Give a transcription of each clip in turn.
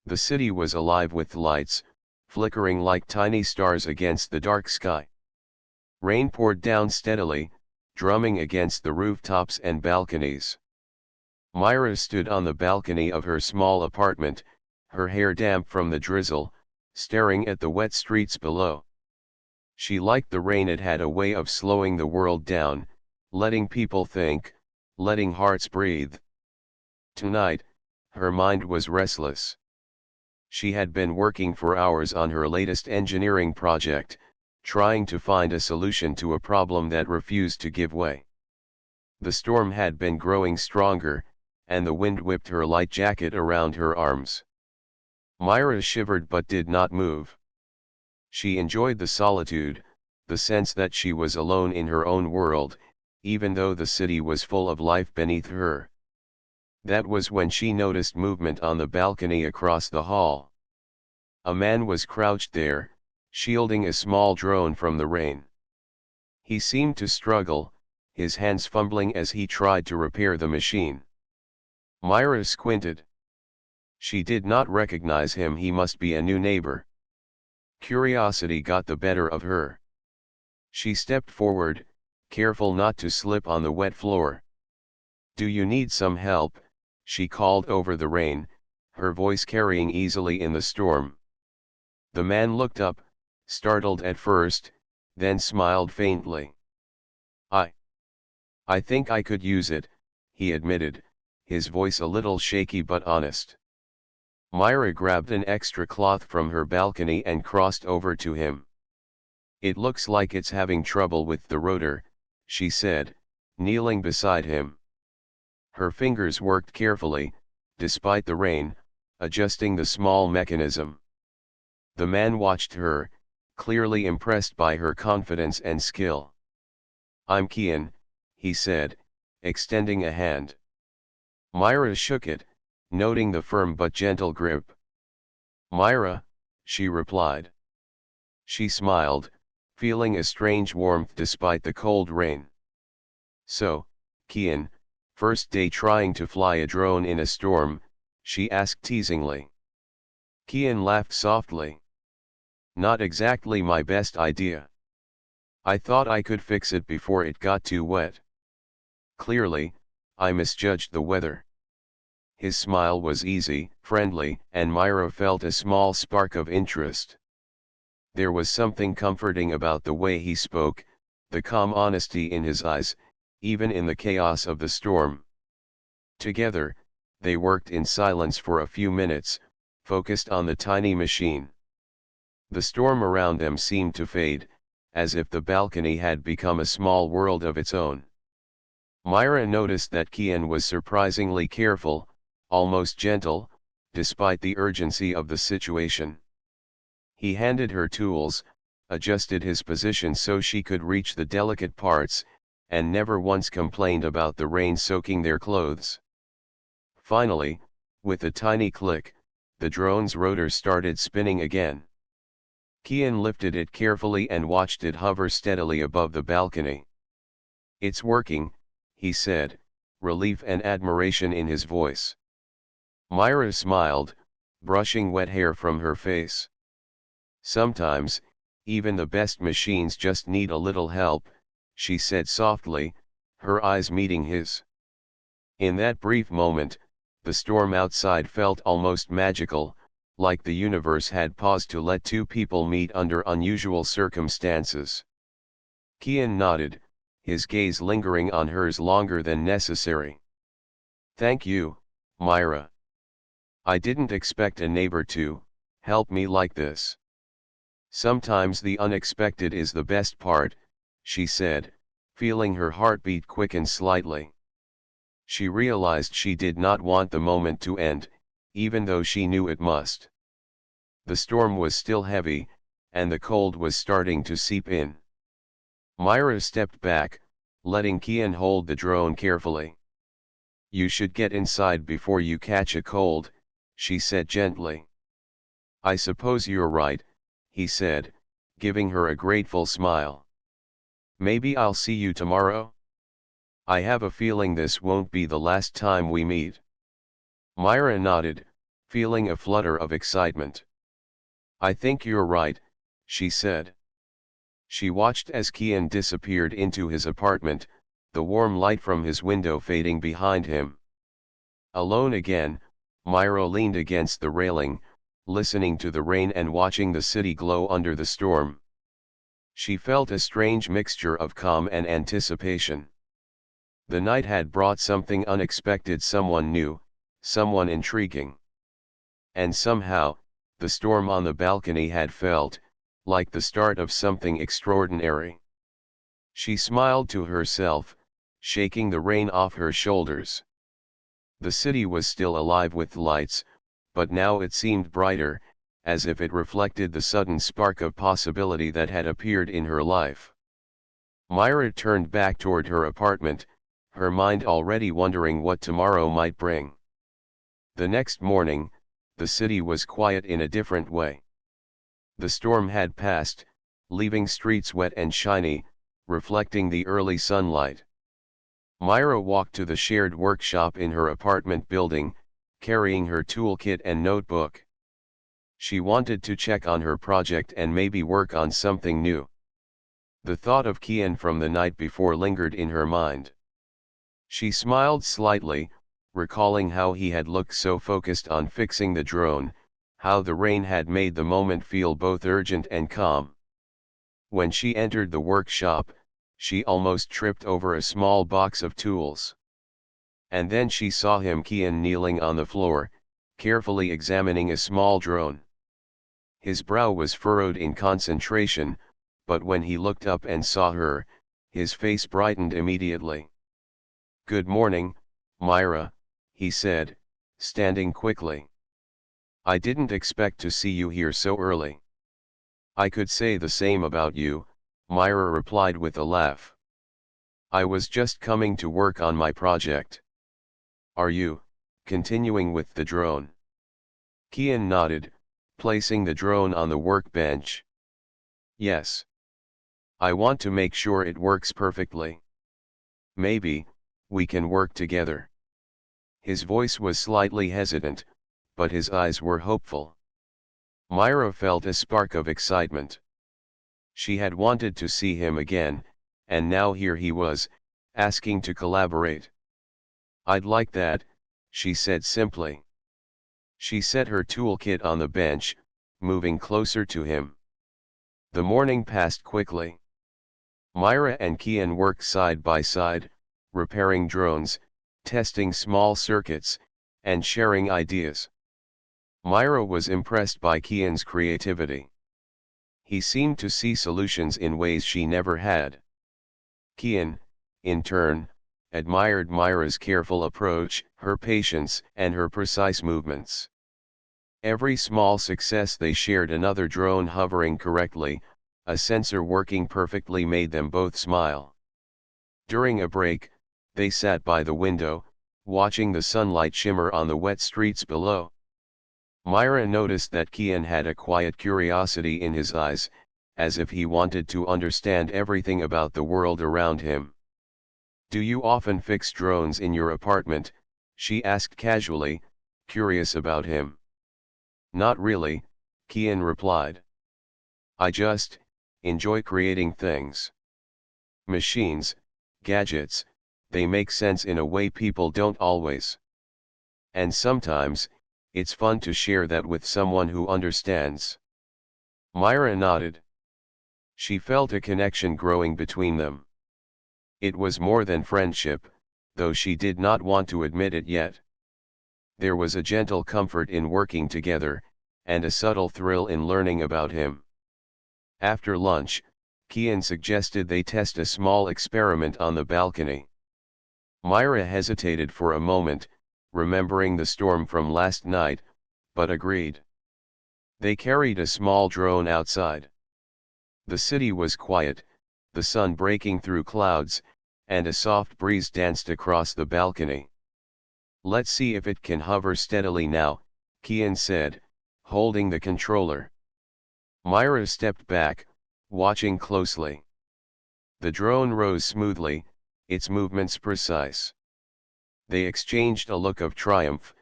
The city was alive with lights, flickering like tiny stars against the dark sky. Rain poured down steadily, drumming against the rooftops and balconies. Myra stood on the balcony of her small apartment, her hair damp from the drizzle, staring at the wet streets below. She liked the rain. It had a way of slowing the world down, letting people think, letting hearts breathe. Tonight, her mind was restless. She had been working for hours on her latest engineering project, trying to find a solution to a problem that refused to give way. The storm had been growing stronger, and the wind whipped her light jacket around her arms. Myra shivered but did not move. She enjoyed the solitude, the sense that she was alone in her own world, even though the city was full of life beneath her. That was when she noticed movement on the balcony across the hall. A man was crouched there, shielding a small drone from the rain. He seemed to struggle, his hands fumbling as he tried to repair the machine. Myra squinted. She did not recognize him. He must be a new neighbor. Curiosity got the better of her. She stepped forward, careful not to slip on the wet floor. "Do you need some help?" she called over the rain, her voice carrying easily in the storm. The man looked up, startled at first, then smiled faintly. I think I could use it," he admitted, his voice a little shaky but honest. Myra grabbed an extra cloth from her balcony and crossed over to him. "It looks like it's having trouble with the rotor," she said, kneeling beside him. Her fingers worked carefully, despite the rain, adjusting the small mechanism. The man watched her, clearly impressed by her confidence and skill. "I'm Kian," he said, extending a hand. Myra shook it, noting the firm but gentle grip. "Myra," she replied. She smiled, feeling a strange warmth despite the cold rain. "So, Kian, first day trying to fly a drone in a storm?" she asked teasingly. Kian laughed softly. "Not exactly my best idea. I thought I could fix it before it got too wet. Clearly, I misjudged the weather." His smile was easy, friendly, and Myra felt a small spark of interest. There was something comforting about the way he spoke, the calm honesty in his eyes, even in the chaos of the storm. Together, they worked in silence for a few minutes, focused on the tiny machine. The storm around them seemed to fade, as if the balcony had become a small world of its own. Myra noticed that Kian was surprisingly careful, almost gentle, despite the urgency of the situation. He handed her tools, adjusted his position so she could reach the delicate parts, and never once complained about the rain soaking their clothes. Finally, with a tiny click, the drone's rotor started spinning again. Kian lifted it carefully and watched it hover steadily above the balcony. "It's working," he said, relief and admiration in his voice. Myra smiled, brushing wet hair from her face. "Sometimes, even the best machines just need a little help," she said softly, her eyes meeting his. In that brief moment, the storm outside felt almost magical, like the universe had paused to let two people meet under unusual circumstances. Kian nodded, his gaze lingering on hers longer than necessary. "Thank you, Myra. I didn't expect a neighbor to help me like this." "Sometimes the unexpected is the best part," she said, feeling her heartbeat quicken slightly. She realized she did not want the moment to end, even though she knew it must. The storm was still heavy, and the cold was starting to seep in. Myra stepped back, letting Kian hold the drone carefully. "You should get inside before you catch a cold," she said gently. "I suppose you're right," he said, giving her a grateful smile. "Maybe I'll see you tomorrow? I have a feeling this won't be the last time we meet." Myra nodded, feeling a flutter of excitement. "I think you're right," she said. She watched as Kian disappeared into his apartment, the warm light from his window fading behind him. Alone again, Myra leaned against the railing, listening to the rain and watching the city glow under the storm. She felt a strange mixture of calm and anticipation. The night had brought something unexpected, someone new, someone intriguing. And somehow, the storm on the balcony had felt like the start of something extraordinary. She smiled to herself, shaking the rain off her shoulders. The city was still alive with lights, but now it seemed brighter, as if it reflected the sudden spark of possibility that had appeared in her life. Myra turned back toward her apartment, her mind already wondering what tomorrow might bring. The next morning, the city was quiet in a different way. The storm had passed, leaving streets wet and shiny, reflecting the early sunlight. Myra walked to the shared workshop in her apartment building, carrying her toolkit and notebook. She wanted to check on her project and maybe work on something new. The thought of Kian from the night before lingered in her mind. She smiled slightly, recalling how he had looked so focused on fixing the drone, how the rain had made the moment feel both urgent and calm. When she entered the workshop, she almost tripped over a small box of tools. And then she saw him, Kian, kneeling on the floor, carefully examining a small drone. His brow was furrowed in concentration, but when he looked up and saw her, his face brightened immediately. "Good morning, Myra," he said, standing quickly. "I didn't expect to see you here so early." "I could say the same about you," Myra replied with a laugh. "I was just coming to work on my project." "Are you continuing with the drone?" Kian nodded, placing the drone on the workbench. "Yes. I want to make sure it works perfectly. Maybe we can work together." His voice was slightly hesitant, but his eyes were hopeful. Myra felt a spark of excitement. She had wanted to see him again, and now here he was, asking to collaborate. "I'd like that," she said simply. She set her toolkit on the bench, moving closer to him. The morning passed quickly. Myra and Kian worked side by side, repairing drones, testing small circuits, and sharing ideas. Myra was impressed by Kian's creativity. He seemed to see solutions in ways she never had. Kian, in turn, admired Myra's careful approach, her patience, and her precise movements. Every small success they shared, another drone hovering correctly, a sensor working perfectly, made them both smile. During a break, they sat by the window, watching the sunlight shimmer on the wet streets below. Myra noticed that Kian had a quiet curiosity in his eyes, as if he wanted to understand everything about the world around him. "Do you often fix drones in your apartment?" she asked casually, curious about him. "Not really," Kian replied. "I just enjoy creating things. Machines, gadgets, they make sense in a way people don't always. And sometimes, it's fun to share that with someone who understands." Myra nodded. She felt a connection growing between them. It was more than friendship, though she did not want to admit it yet. There was a gentle comfort in working together, and a subtle thrill in learning about him. After lunch, Kian suggested they test a small experiment on the balcony. Myra hesitated for a moment, remembering the storm from last night, but agreed. They carried a small drone outside. The city was quiet, the sun breaking through clouds, and a soft breeze danced across the balcony. "Let's see if it can hover steadily now," Kian said, holding the controller. Myra stepped back, watching closely. The drone rose smoothly, its movements precise. They exchanged a look of triumph,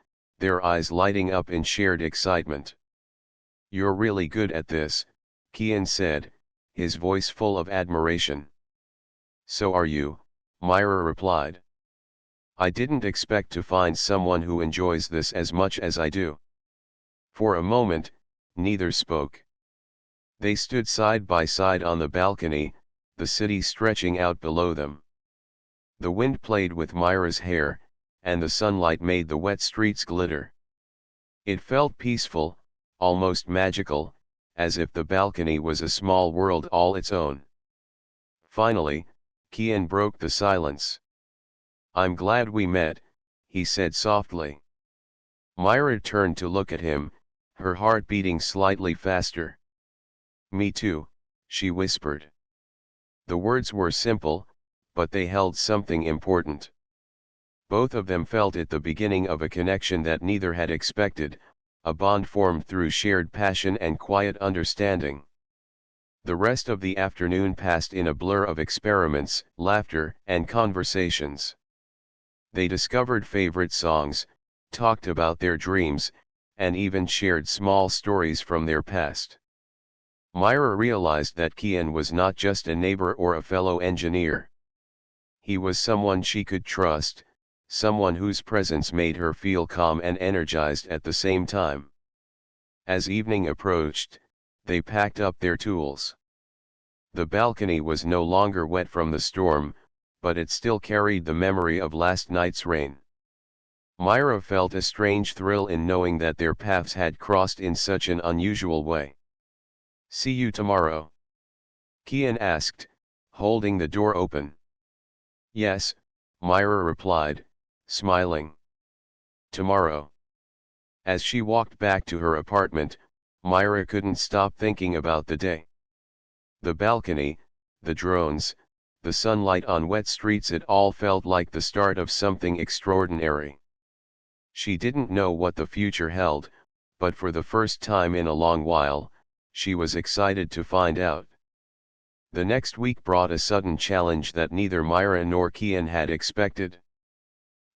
their eyes lighting up in shared excitement. "You're really good at this," Kian said, his voice full of admiration. "So are you," Myra replied. "I didn't expect to find someone who enjoys this as much as I do." For a moment, neither spoke. They stood side by side on the balcony, the city stretching out below them. The wind played with Myra's hair, and the sunlight made the wet streets glitter. It felt peaceful, almost magical, as if the balcony was a small world all its own. Finally, Kian broke the silence. "I'm glad we met," he said softly. Myra turned to look at him, her heart beating slightly faster. "Me too," she whispered. The words were simple, but they held something important. Both of them felt it the beginning of a connection that neither had expected, a bond formed through shared passion and quiet understanding. The rest of the afternoon passed in a blur of experiments, laughter, and conversations. They discovered favorite songs, talked about their dreams, and even shared small stories from their past. Myra realized that Kian was not just a neighbor or a fellow engineer. He was someone she could trust, someone whose presence made her feel calm and energized at the same time. As evening approached, they packed up their tools. The balcony was no longer wet from the storm, but it still carried the memory of last night's rain. Myra felt a strange thrill in knowing that their paths had crossed in such an unusual way. "See you tomorrow?" Kian asked, holding the door open. "Yes," Myra replied, smiling. "Tomorrow." As she walked back to her apartment, Myra couldn't stop thinking about the day. The balcony, the drones, the sunlight on wet streets, it all felt like the start of something extraordinary. She didn't know what the future held, but for the first time in a long while, she was excited to find out. The next week brought a sudden challenge that neither Myra nor Kian had expected.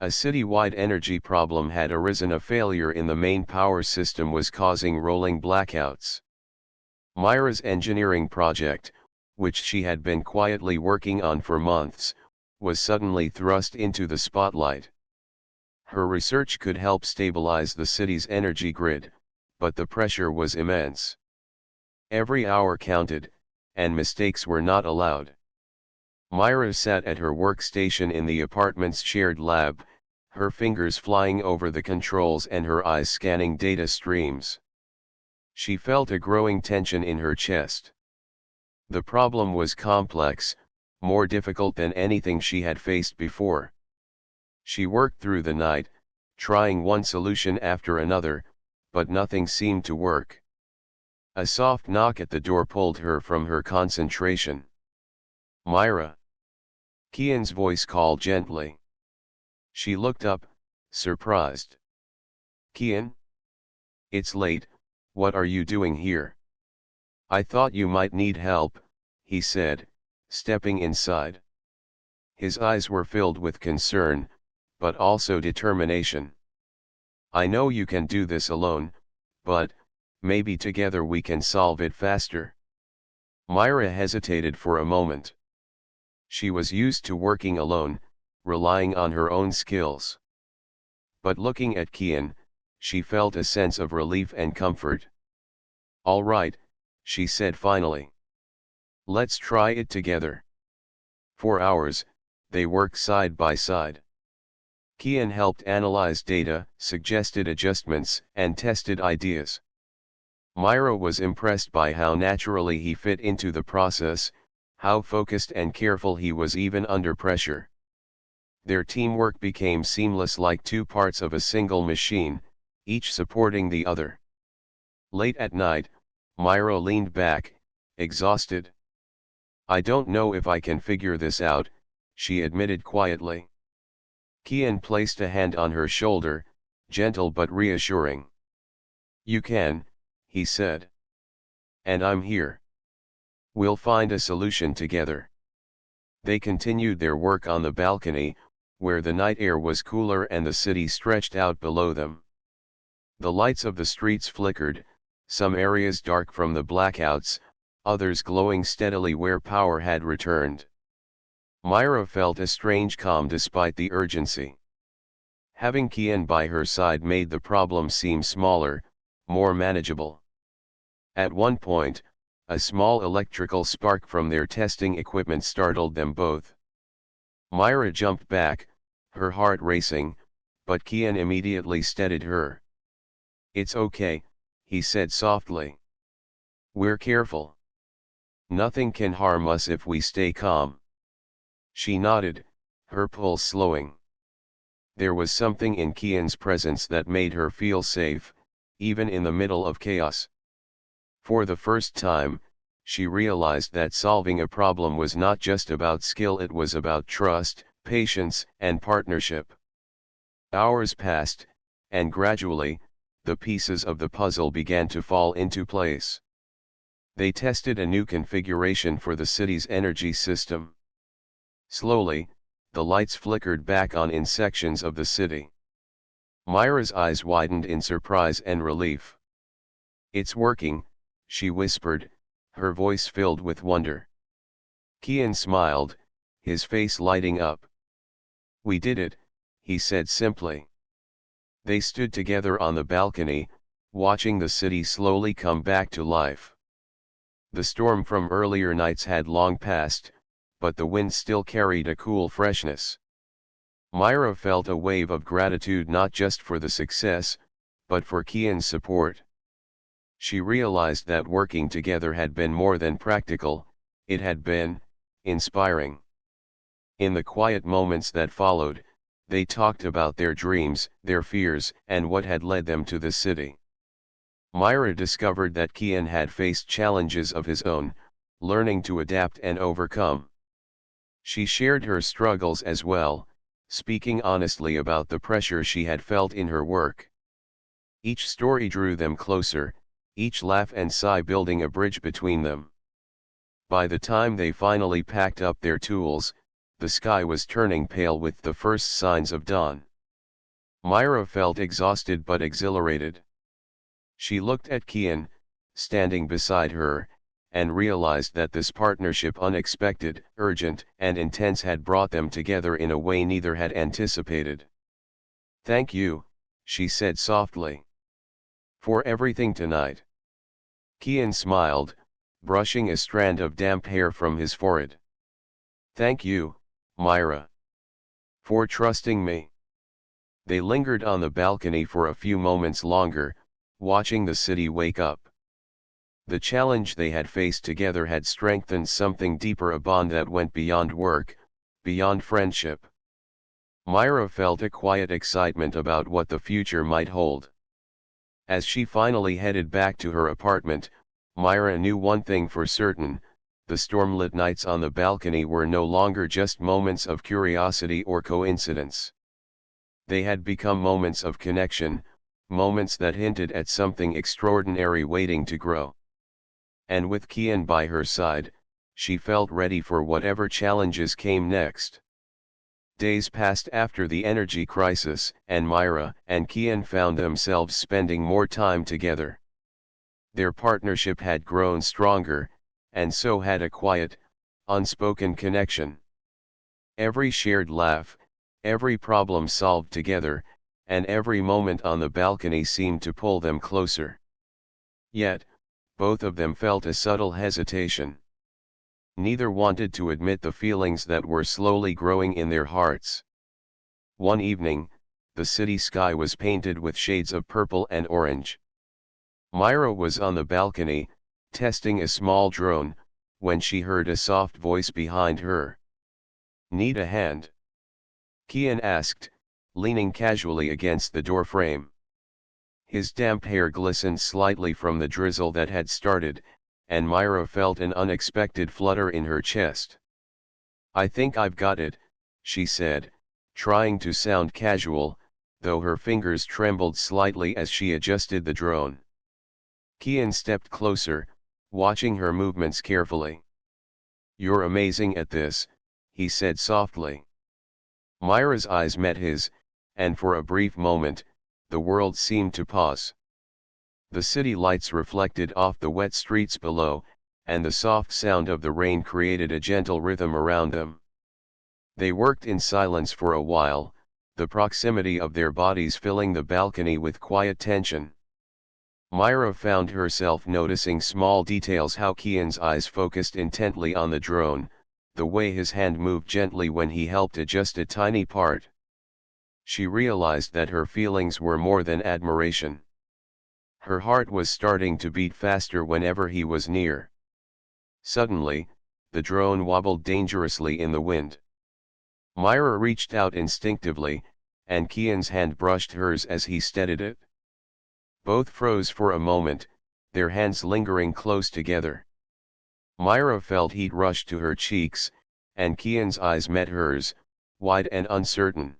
A city-wide energy problem had arisen. A failure in the main power system was causing rolling blackouts. Myra's engineering project, which she had been quietly working on for months, was suddenly thrust into the spotlight. Her research could help stabilize the city's energy grid, but the pressure was immense. Every hour counted, and mistakes were not allowed. Myra sat at her workstation in the apartment's shared lab, her fingers flying over the controls and her eyes scanning data streams. She felt a growing tension in her chest. The problem was complex, more difficult than anything she had faced before. She worked through the night, trying one solution after another, but nothing seemed to work. A soft knock at the door pulled her from her concentration. "Myra." Kian's voice called gently. She looked up, surprised. "Kian? It's late, what are you doing here?" "I thought you might need help," he said, stepping inside. His eyes were filled with concern, but also determination. "I know you can do this alone, but maybe together we can solve it faster." Myra hesitated for a moment. She was used to working alone, relying on her own skills. But looking at Kian, she felt a sense of relief and comfort. "All right," she said finally. "Let's try it together." For hours, they worked side by side. Kian helped analyze data, suggested adjustments, and tested ideas. Myra was impressed by how naturally he fit into the process, how focused and careful he was even under pressure. Their teamwork became seamless, like two parts of a single machine, each supporting the other. Late at night, Myra leaned back, exhausted. "I don't know if I can figure this out," she admitted quietly. Kian placed a hand on her shoulder, gentle but reassuring. "You can," he said. "And I'm here. We'll find a solution together." They continued their work on the balcony, where the night air was cooler and the city stretched out below them. The lights of the streets flickered, some areas dark from the blackouts, others glowing steadily where power had returned. Myra felt a strange calm despite the urgency. Having Kian by her side made the problem seem smaller, more manageable. At one point, a small electrical spark from their testing equipment startled them both. Myra jumped back, her heart racing, but Kian immediately steadied her. "It's okay," he said softly. "We're careful. Nothing can harm us if we stay calm." She nodded, her pulse slowing. There was something in Kian's presence that made her feel safe, even in the middle of chaos. For the first time, she realized that solving a problem was not just about skill, it was about trust, patience, and partnership. Hours passed, and gradually, the pieces of the puzzle began to fall into place. They tested a new configuration for the city's energy system. Slowly, the lights flickered back on in sections of the city. Myra's eyes widened in surprise and relief. "It's working," she whispered, her voice filled with wonder. Kian smiled, his face lighting up. "We did it," he said simply. They stood together on the balcony, watching the city slowly come back to life. The storm from earlier nights had long passed, but the wind still carried a cool freshness. Myra felt a wave of gratitude not just for the success, but for Kian's support. She realized that working together had been more than practical, it had been inspiring. In the quiet moments that followed, they talked about their dreams, their fears, and what had led them to the city. Myra discovered that Kian had faced challenges of his own, learning to adapt and overcome. She shared her struggles as well, speaking honestly about the pressure she had felt in her work. Each story drew them closer, each laugh and sigh building a bridge between them. By the time they finally packed up their tools, the sky was turning pale with the first signs of dawn. Myra felt exhausted but exhilarated. She looked at Kian, standing beside her, and realized that this partnership, unexpected, urgent, and intense, had brought them together in a way neither had anticipated. "Thank you," she said softly. "For everything tonight." Kian smiled, brushing a strand of damp hair from his forehead. "Thank you, Myra. For trusting me." They lingered on the balcony for a few moments longer, watching the city wake up. The challenge they had faced together had strengthened something deeper, a bond that went beyond work, beyond friendship. Myra felt a quiet excitement about what the future might hold. As she finally headed back to her apartment, Myra knew one thing for certain: the stormlit nights on the balcony were no longer just moments of curiosity or coincidence. They had become moments of connection, moments that hinted at something extraordinary waiting to grow. And with Kian by her side, she felt ready for whatever challenges came next. Days passed after the energy crisis, and Myra and Kian found themselves spending more time together. Their partnership had grown stronger, and so had a quiet, unspoken connection. Every shared laugh, every problem solved together, and every moment on the balcony seemed to pull them closer. Yet, both of them felt a subtle hesitation. Neither wanted to admit the feelings that were slowly growing in their hearts. One evening, the city sky was painted with shades of purple and orange. Myra was on the balcony, testing a small drone, when she heard a soft voice behind her. "Need a hand?" Kian asked, leaning casually against the doorframe. His damp hair glistened slightly from the drizzle that had started, and Myra felt an unexpected flutter in her chest. "I think I've got it," she said, trying to sound casual, though her fingers trembled slightly as she adjusted the drone. Kian stepped closer, watching her movements carefully. "You're amazing at this," he said softly. Myra's eyes met his, and for a brief moment, the world seemed to pause. The city lights reflected off the wet streets below, and the soft sound of the rain created a gentle rhythm around them. They worked in silence for a while, the proximity of their bodies filling the balcony with quiet tension. Myra found herself noticing small details: how Kian's eyes focused intently on the drone, the way his hand moved gently when he helped adjust a tiny part. She realized that her feelings were more than admiration. Her heart was starting to beat faster whenever he was near. Suddenly, the drone wobbled dangerously in the wind. Myra reached out instinctively, and Kian's hand brushed hers as he steadied it. Both froze for a moment, their hands lingering close together. Myra felt heat rush to her cheeks, and Kian's eyes met hers, wide and uncertain.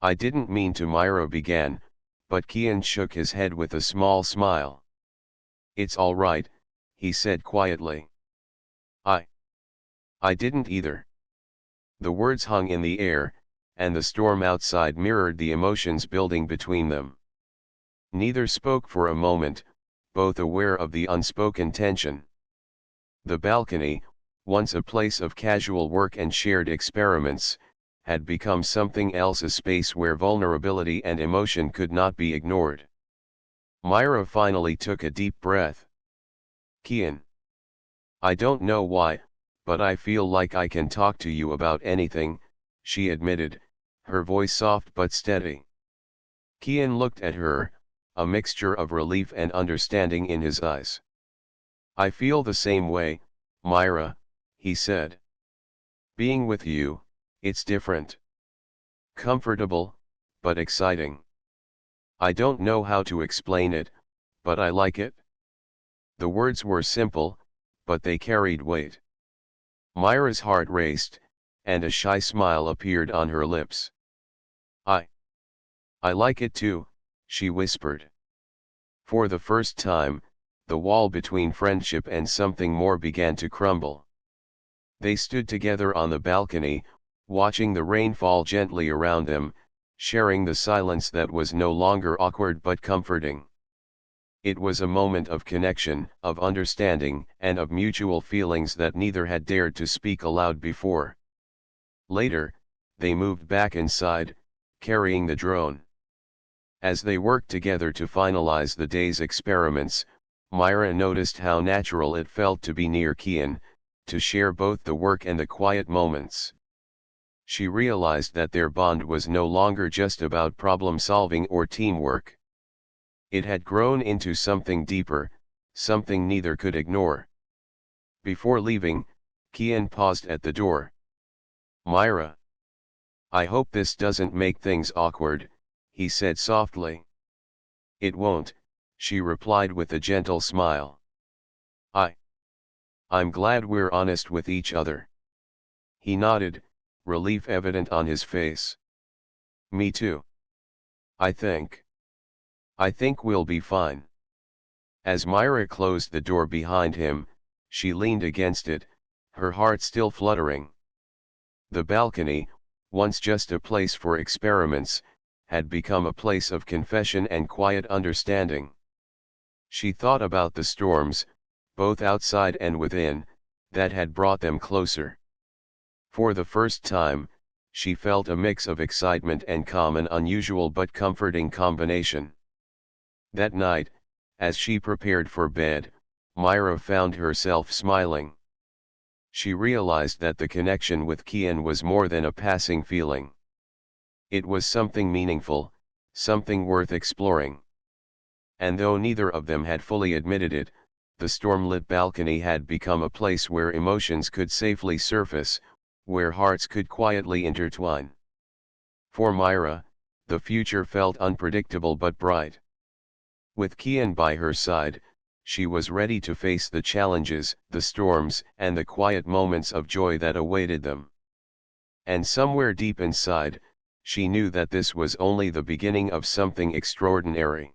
I didn't mean to," Myra began, but Kian shook his head with a small smile. "It's all right," he said quietly. I didn't either." The words hung in the air, and the storm outside mirrored the emotions building between them. Neither spoke for a moment, both aware of the unspoken tension. The balcony, once a place of casual work and shared experiments, had become something else, a space where vulnerability and emotion could not be ignored. Myra finally took a deep breath. "Kian. I don't know why, but I feel like I can talk to you about anything," she admitted, her voice soft but steady. Kian looked at her, a mixture of relief and understanding in his eyes. "I feel the same way, Myra," he said. "Being with you, it's different. Comfortable, but exciting. I don't know how to explain it, but I like it." The words were simple, but they carried weight. Myra's heart raced, and a shy smile appeared on her lips. I like it too," she whispered. For the first time, the wall between friendship and something more began to crumble. They stood together on the balcony, watching the rain fall gently around them, sharing the silence that was no longer awkward but comforting. It was a moment of connection, of understanding, and of mutual feelings that neither had dared to speak aloud before. Later, they moved back inside, carrying the drone. As they worked together to finalize the day's experiments, Myra noticed how natural it felt to be near Kian, to share both the work and the quiet moments. She realized that their bond was no longer just about problem solving or teamwork. It had grown into something deeper, something neither could ignore. Before leaving, Kian paused at the door. "Myra. I hope this doesn't make things awkward," he said softly. "It won't," she replied with a gentle smile. I'm glad we're honest with each other." He nodded, relief evident on his face. "Me too. I think we'll be fine." As Myra closed the door behind him, she leaned against it, her heart still fluttering. The balcony, once just a place for experiments, had become a place of confession and quiet understanding. She thought about the storms, both outside and within, that had brought them closer. For the first time, she felt a mix of excitement and calm, an unusual but comforting combination. That night, as she prepared for bed, Myra found herself smiling. She realized that the connection with Kian was more than a passing feeling. It was something meaningful, something worth exploring. And though neither of them had fully admitted it, the storm-lit balcony had become a place where emotions could safely surface, where hearts could quietly intertwine. For Myra, the future felt unpredictable but bright. With Kian by her side, she was ready to face the challenges, the storms, and the quiet moments of joy that awaited them. And somewhere deep inside, she knew that this was only the beginning of something extraordinary.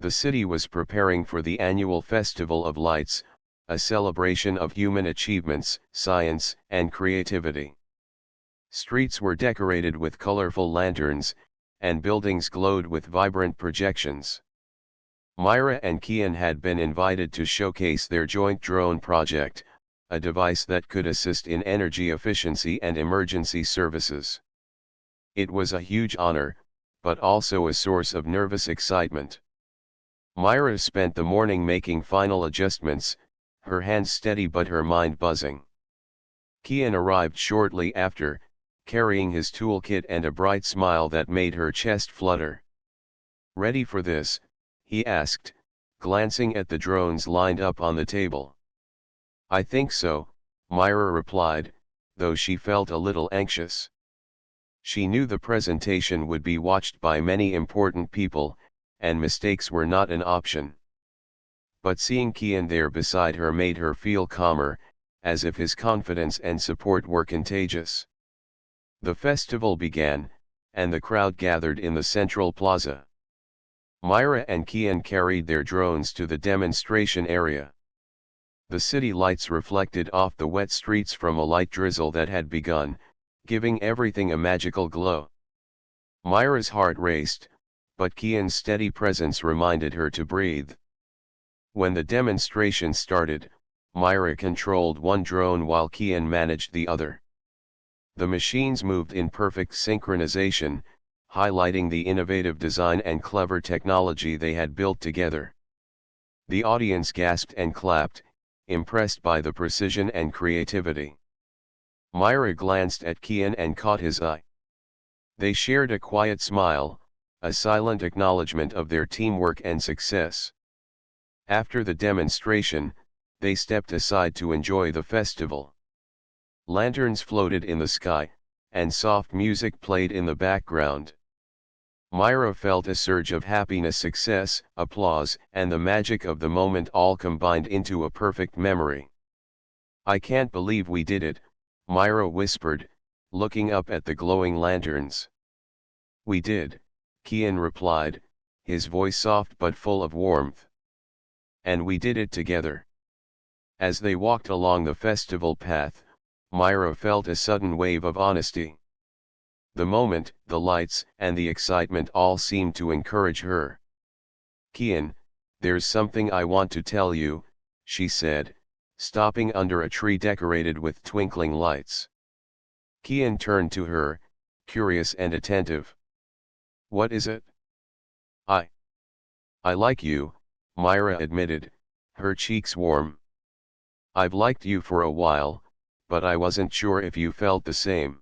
The city was preparing for the annual Festival of Lights, a celebration of human achievements, science, and creativity. Streets were decorated with colorful lanterns, and buildings glowed with vibrant projections. Myra and Kian had been invited to showcase their joint drone project, a device that could assist in energy efficiency and emergency services. It was a huge honor, but also a source of nervous excitement. Myra spent the morning making final adjustments, her hands steady but her mind buzzing. Kian arrived shortly after, carrying his toolkit and a bright smile that made her chest flutter. "Ready for this?" he asked, glancing at the drones lined up on the table. "I think so," Myra replied, though she felt a little anxious. She knew the presentation would be watched by many important people, and mistakes were not an option. But seeing Kian there beside her made her feel calmer, as if his confidence and support were contagious. The festival began, and the crowd gathered in the central plaza. Myra and Kian carried their drones to the demonstration area. The city lights reflected off the wet streets from a light drizzle that had begun, giving everything a magical glow. Myra's heart raced, but Kian's steady presence reminded her to breathe. When the demonstration started, Myra controlled one drone while Kian managed the other. The machines moved in perfect synchronization, highlighting the innovative design and clever technology they had built together. The audience gasped and clapped, impressed by the precision and creativity. Myra glanced at Kian and caught his eye. They shared a quiet smile, a silent acknowledgement of their teamwork and success. After the demonstration, they stepped aside to enjoy the festival. Lanterns floated in the sky, and soft music played in the background. Myra felt a surge of happiness, success, applause, and the magic of the moment all combined into a perfect memory. "I can't believe we did it," Myra whispered, looking up at the glowing lanterns. "We did," Kian replied, his voice soft but full of warmth. "And we did it together." As they walked along the festival path, Myra felt a sudden wave of honesty. The moment, the lights, and the excitement all seemed to encourage her. "Kian, there's something I want to tell you," she said, stopping under a tree decorated with twinkling lights. Kian turned to her, curious and attentive. "What is it?" I like you," Myra admitted, her cheeks warm. "I've liked you for a while, but I wasn't sure if you felt the same."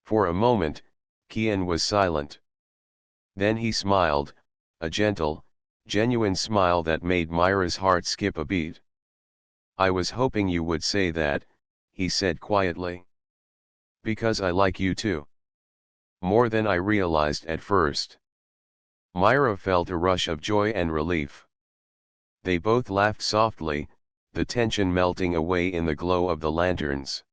For a moment, Kian was silent. Then he smiled, a gentle, genuine smile that made Myra's heart skip a beat. "I was hoping you would say that," he said quietly. "Because I like you too. More than I realized at first." Myra felt a rush of joy and relief. They both laughed softly, the tension melting away in the glow of the lanterns.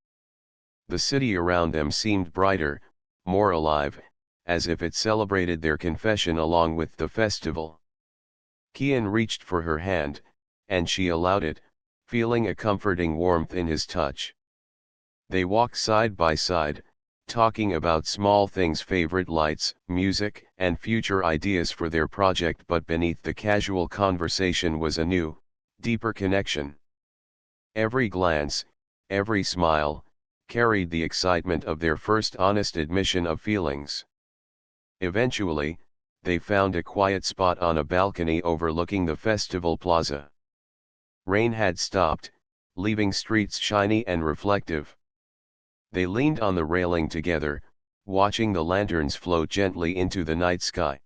The city around them seemed brighter, more alive, as if it celebrated their confession along with the festival. Kian reached for her hand, and she allowed it, feeling a comforting warmth in his touch. They walked side by side, talking about small things, favorite lights, music, and future ideas for their project, but beneath the casual conversation was a new, deeper connection. Every glance, every smile, carried the excitement of their first honest admission of feelings. Eventually, they found a quiet spot on a balcony overlooking the festival plaza. Rain had stopped, leaving streets shiny and reflective. They leaned on the railing together, watching the lanterns float gently into the night sky.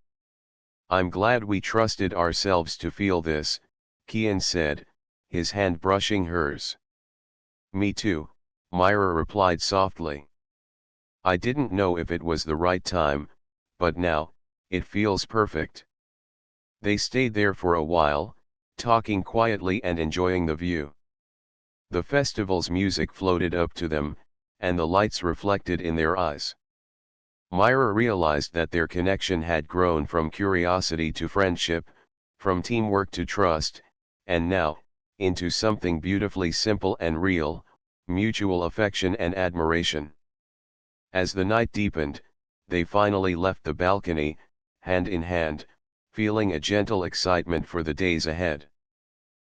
"I'm glad we trusted ourselves to feel this," Kian said, his hand brushing hers. "Me too," Myra replied softly. "I didn't know if it was the right time, but now, it feels perfect." They stayed there for a while, talking quietly and enjoying the view. The festival's music floated up to them, and the lights reflected in their eyes. Myra realized that their connection had grown from curiosity to friendship, from teamwork to trust, and now, into something beautifully simple and real, mutual affection and admiration. As the night deepened, they finally left the balcony, hand in hand, feeling a gentle excitement for the days ahead.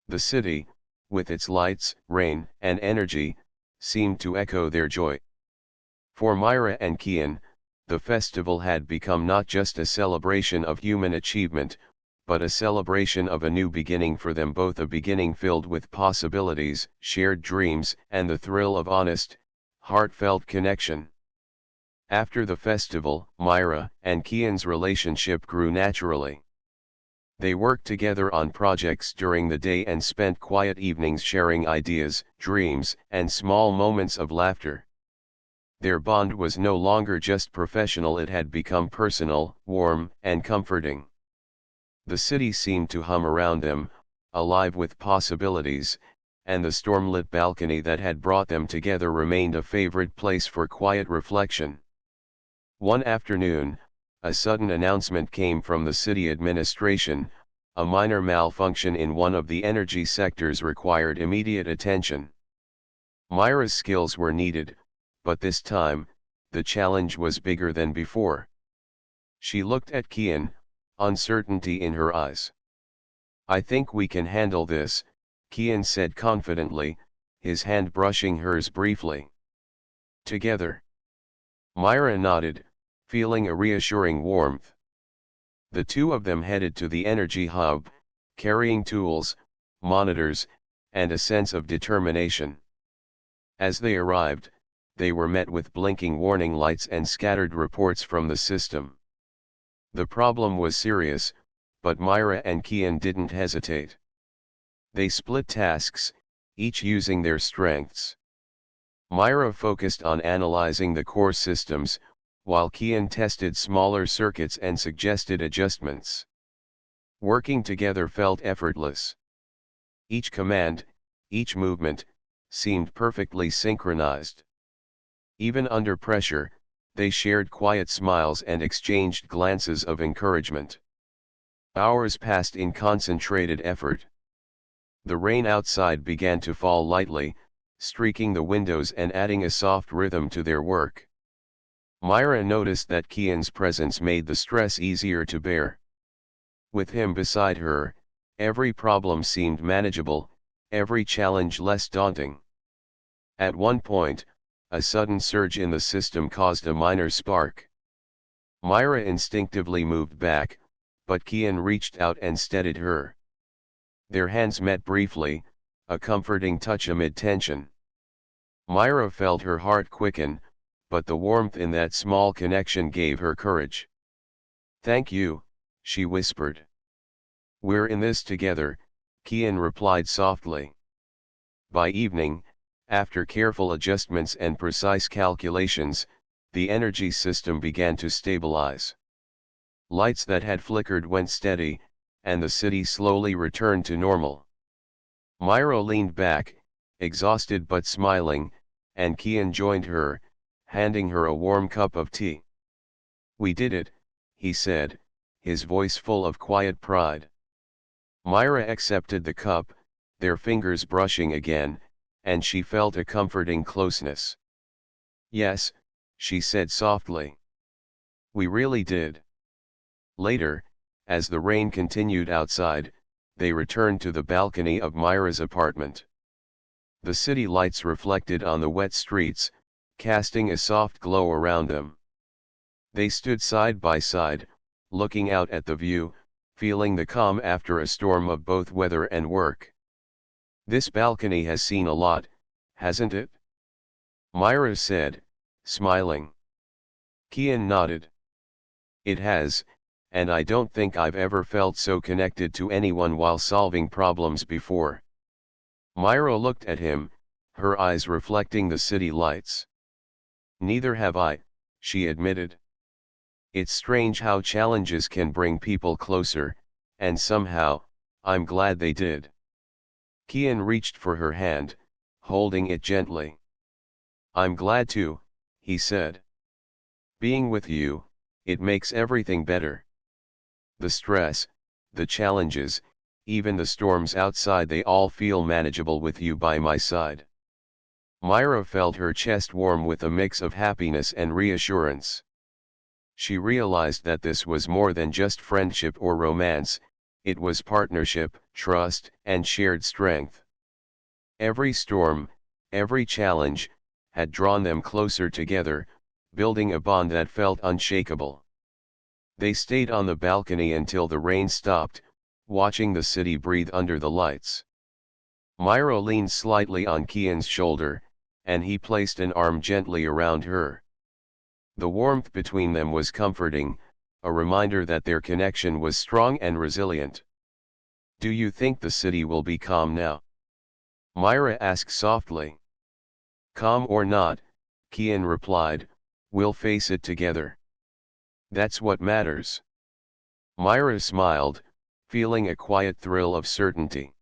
The city, with its lights, rain, and energy, seemed to echo their joy. For Myra and Kian, the festival had become not just a celebration of human achievement, but a celebration of a new beginning for them both, a beginning filled with possibilities, shared dreams, and the thrill of honest, heartfelt connection. After the festival, Myra and Kian's relationship grew naturally. They worked together on projects during the day and spent quiet evenings sharing ideas, dreams, and small moments of laughter. Their bond was no longer just professional, it had become personal, warm, and comforting. The city seemed to hum around them, alive with possibilities, and the stormlit balcony that had brought them together remained a favorite place for quiet reflection. One afternoon, a sudden announcement came from the city administration: a minor malfunction in one of the energy sectors required immediate attention. Myra's skills were needed, but this time, the challenge was bigger than before. She looked at Kian, uncertainty in her eyes. "I think we can handle this," Kian said confidently, his hand brushing hers briefly. "Together." Myra nodded, feeling a reassuring warmth. The two of them headed to the energy hub, carrying tools, monitors, and a sense of determination. As they arrived, they were met with blinking warning lights and scattered reports from the system. The problem was serious, but Myra and Kian didn't hesitate. They split tasks, each using their strengths. Myra focused on analyzing the core systems, while Kian tested smaller circuits and suggested adjustments. Working together felt effortless. Each command, each movement, seemed perfectly synchronized. Even under pressure, they shared quiet smiles and exchanged glances of encouragement. Hours passed in concentrated effort. The rain outside began to fall lightly, streaking the windows and adding a soft rhythm to their work. Myra noticed that Kian's presence made the stress easier to bear. With him beside her, every problem seemed manageable, every challenge less daunting. At one point, a sudden surge in the system caused a minor spark. Myra instinctively moved back, but Kian reached out and steadied her. Their hands met briefly, a comforting touch amid tension. Myra felt her heart quicken, but the warmth in that small connection gave her courage. "Thank you," she whispered. "We're in this together," Kian replied softly. By evening, after careful adjustments and precise calculations, the energy system began to stabilize. Lights that had flickered went steady, and the city slowly returned to normal. Myra leaned back, exhausted but smiling, and Kian joined her, handing her a warm cup of tea. "We did it," he said, his voice full of quiet pride. Myra accepted the cup, their fingers brushing again, and she felt a comforting closeness. "Yes," she said softly. "We really did." Later, as the rain continued outside, they returned to the balcony of Myra's apartment. The city lights reflected on the wet streets, casting a soft glow around them. They stood side by side, looking out at the view, feeling the calm after a storm of both weather and work. "This balcony has seen a lot, hasn't it?" Myra said, smiling. Kian nodded. "It has, and I don't think I've ever felt so connected to anyone while solving problems before." Myra looked at him, her eyes reflecting the city lights. "Neither have I," she admitted. "It's strange how challenges can bring people closer, and somehow, I'm glad they did." Kian reached for her hand, holding it gently. "I'm glad too," he said. "Being with you, it makes everything better. The stress, the challenges, even the storms outside, they all feel manageable with you by my side." Myra felt her chest warm with a mix of happiness and reassurance. She realized that this was more than just friendship or romance, it was partnership, trust, and shared strength. Every storm, every challenge, had drawn them closer together, building a bond that felt unshakable. They stayed on the balcony until the rain stopped, watching the city breathe under the lights. Myra leaned slightly on Kian's shoulder, and he placed an arm gently around her. The warmth between them was comforting, a reminder that their connection was strong and resilient. "Do you think the city will be calm now?" Myra asked softly. "Calm or not," Kian replied, "we'll face it together. That's what matters." Myra smiled, feeling a quiet thrill of certainty.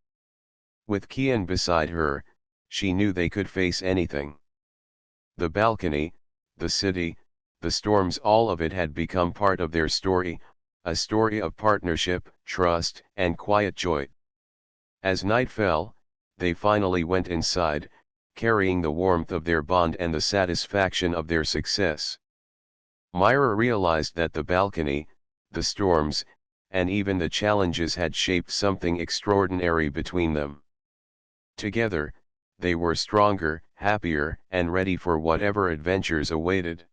With Kian beside her, she knew they could face anything. The balcony, the city, the storms, all of it had become part of their story, a story of partnership, trust, and quiet joy. As night fell, they finally went inside, carrying the warmth of their bond and the satisfaction of their success. Myra realized that the balcony, the storms, and even the challenges had shaped something extraordinary between them. Together, they were stronger, happier, and ready for whatever adventures awaited.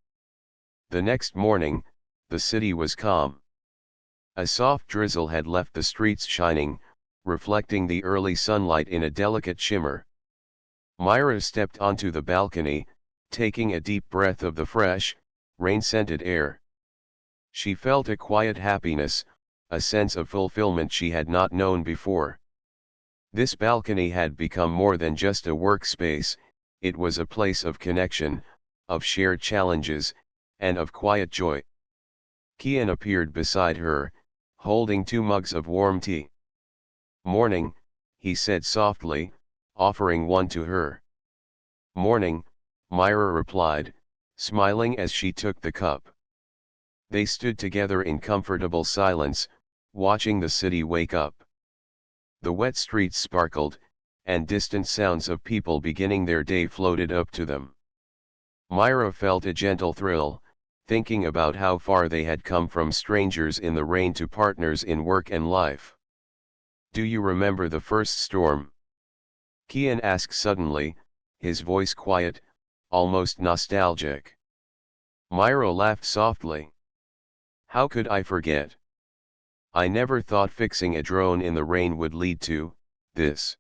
The next morning, the city was calm. A soft drizzle had left the streets shining, reflecting the early sunlight in a delicate shimmer. Myra stepped onto the balcony, taking a deep breath of the fresh, rain-scented air. She felt a quiet happiness, a sense of fulfillment she had not known before. This balcony had become more than just a workspace, it was a place of connection, of shared challenges, and of quiet joy. Kian appeared beside her, holding 2 mugs of warm tea. "Morning," he said softly, offering one to her. "Morning," Myra replied, smiling as she took the cup. They stood together in comfortable silence, watching the city wake up. The wet streets sparkled, and distant sounds of people beginning their day floated up to them. Myra felt a gentle thrill, thinking about how far they had come from strangers in the rain to partners in work and life. "Do you remember the first storm?" Kian asked suddenly, his voice quiet, almost nostalgic. Myra laughed softly. "How could I forget? I never thought fixing a drone in the rain would lead to this."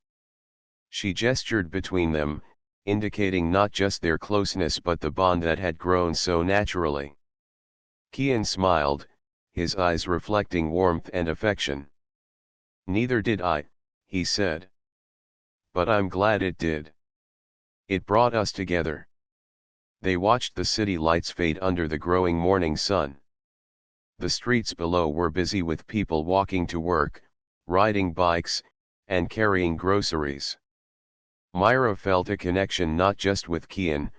She gestured between them, indicating not just their closeness but the bond that had grown so naturally. Kian smiled, his eyes reflecting warmth and affection. "Neither did I," he said. "But I'm glad it did. It brought us together." They watched the city lights fade under the growing morning sun. The streets below were busy with people walking to work, riding bikes, and carrying groceries. Myra felt a connection not just with Kian,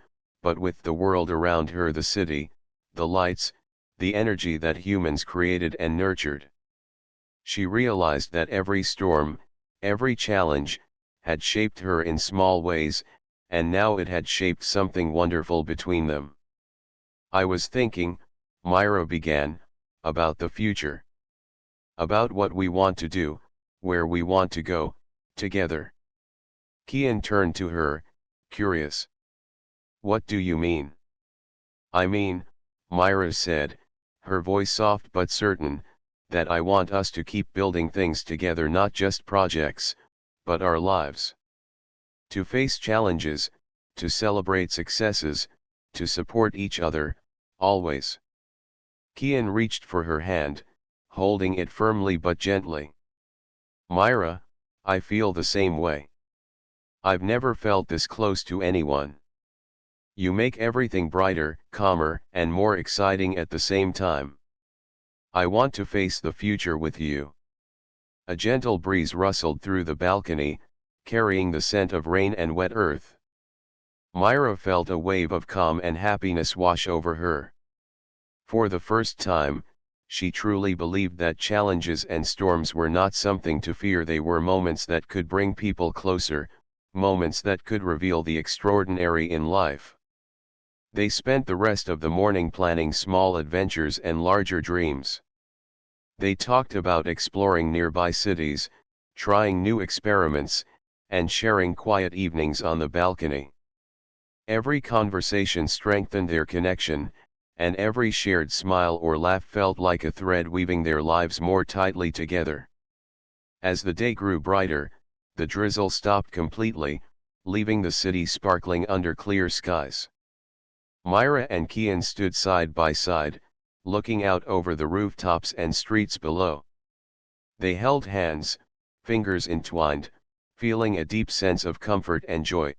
but with the world around her, the city, the lights, the energy that humans created and nurtured. She realized that every storm, every challenge, had shaped her in small ways, and now it had shaped something wonderful between them. "I was thinking," Myra began, "about the future. About what we want to do, where we want to go, together." Kian turned to her, curious. "What do you mean?" "I mean," Myra said, her voice soft but certain, "that I want us to keep building things together, not just projects, but our lives. To face challenges, to celebrate successes, to support each other, always." Kian reached for her hand, holding it firmly but gently. "Myra, I feel the same way. I've never felt this close to anyone. You make everything brighter, calmer, and more exciting at the same time. I want to face the future with you." A gentle breeze rustled through the balcony, carrying the scent of rain and wet earth. Myra felt a wave of calm and happiness wash over her. For the first time, she truly believed that challenges and storms were not something to fear, they were moments that could bring people closer, moments that could reveal the extraordinary in life. They spent the rest of the morning planning small adventures and larger dreams. They talked about exploring nearby cities, trying new experiments, and sharing quiet evenings on the balcony. Every conversation strengthened their connection, and every shared smile or laugh felt like a thread weaving their lives more tightly together. As the day grew brighter, the drizzle stopped completely, leaving the city sparkling under clear skies. Myra and Kian stood side by side, looking out over the rooftops and streets below. They held hands, fingers entwined, feeling a deep sense of comfort and joy.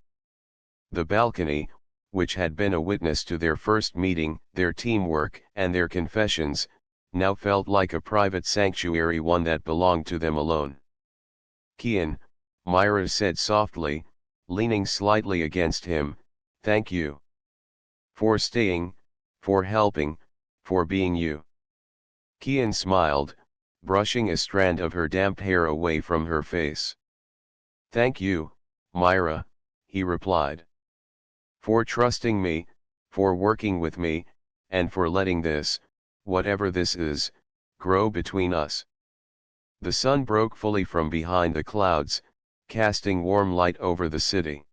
The balcony, which had been a witness to their first meeting, their teamwork, and their confessions, now felt like a private sanctuary, one that belonged to them alone. Kian, Myra said softly, leaning slightly against him, "Thank you. For staying, for helping, for being you." Kian smiled, brushing a strand of her damp hair away from her face. "Thank you, Myra," he replied. "For trusting me, for working with me, and for letting this, whatever this is, grow between us." The sun broke fully from behind the clouds, casting warm light over the city.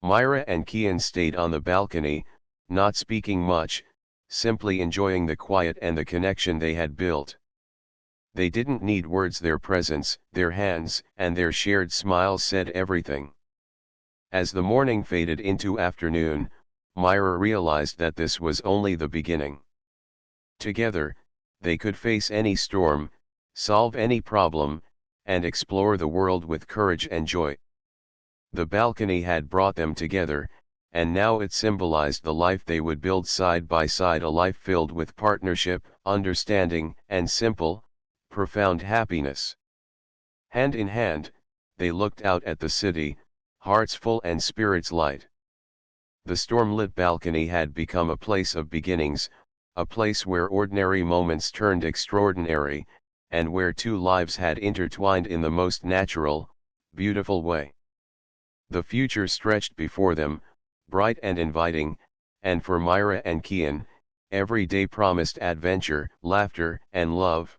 Myra and Kian stayed on the balcony, not speaking much, simply enjoying the quiet and the connection they had built. They didn't need words, their presence, their hands, and their shared smiles said everything. As the morning faded into afternoon, Myra realized that this was only the beginning. Together, they could face any storm, solve any problem, and explore the world with courage and joy. The balcony had brought them together, and now it symbolized the life they would build side by side, a life filled with partnership, understanding, and simple, profound happiness. Hand in hand, they looked out at the city, hearts full and spirits light. The storm-lit balcony had become a place of beginnings, a place where ordinary moments turned extraordinary, and where two lives had intertwined in the most natural, beautiful way. The future stretched before them, bright and inviting, and for Myra and Kian, every day promised adventure, laughter, and love.